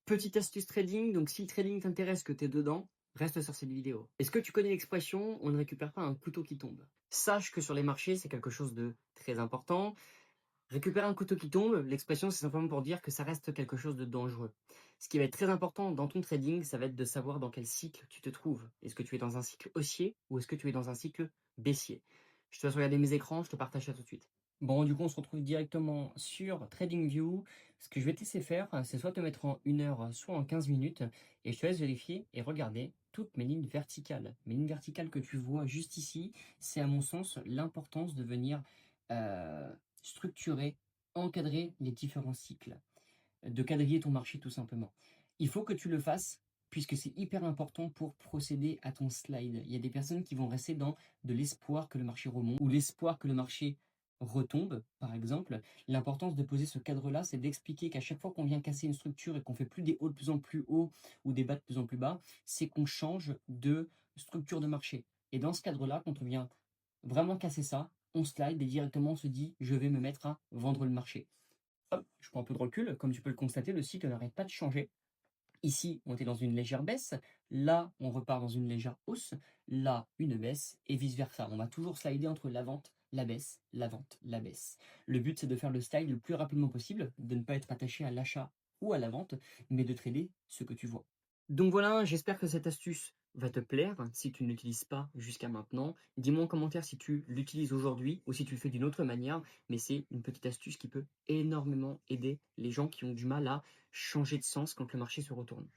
Petite astuce trading, donc si le trading t'intéresse, que tu es dedans, reste sur cette vidéo. Est-ce que tu connais l'expression on ne récupère pas un couteau qui tombe? Sache que sur les marchés, c'est quelque chose de très important. Récupérer un couteau qui tombe, l'expression c'est simplement pour dire que ça reste quelque chose de dangereux. Ce qui va être très important dans ton trading, ça va être de savoir dans quel cycle tu te trouves. Est-ce que tu es dans un cycle haussier ou est-ce que tu es dans un cycle baissier? Je te laisse regarder mes écrans, je te partage ça tout de suite. Bon, du coup, on se retrouve directement sur TradingView. Ce que je vais te laisser faire, c'est soit te mettre en 1 heure, soit en 15 minutes, et je te laisse vérifier et regarder toutes mes lignes verticales. Mes lignes verticales que tu vois juste ici, c'est à mon sens l'importance de venir structurer, encadrer les différents cycles, de quadriller ton marché tout simplement. Il faut que tu le fasses puisque c'est hyper important pour procéder à ton slide. Il y a des personnes qui vont rester dans de l'espoir que le marché remonte ou l'espoir que le marché retombe, par exemple. L'importance de poser ce cadre-là, c'est d'expliquer qu'à chaque fois qu'on vient casser une structure et qu'on fait plus des hauts de plus en plus hauts ou des bas de plus en plus bas, c'est qu'on change de structure de marché. Et dans ce cadre-là, quand on vient vraiment casser ça, on slide et directement on se dit je vais me mettre à vendre le marché. Hop, je prends un peu de recul. Comme tu peux le constater, le cycle n'arrête pas de changer. Ici, on était dans une légère baisse. Là, on repart dans une légère hausse. Là, une baisse et vice-versa. On va toujours slider entre la vente, la baisse, la vente, la baisse. Le but, c'est de faire le slide le plus rapidement possible, de ne pas être attaché à l'achat ou à la vente, mais de trader ce que tu vois. Donc voilà, j'espère que cette astuce va te plaire. Si tu ne l'utilises pas jusqu'à maintenant, dis-moi en commentaire si tu l'utilises aujourd'hui ou si tu le fais d'une autre manière. Mais c'est une petite astuce qui peut énormément aider les gens qui ont du mal à changer de sens quand le marché se retourne.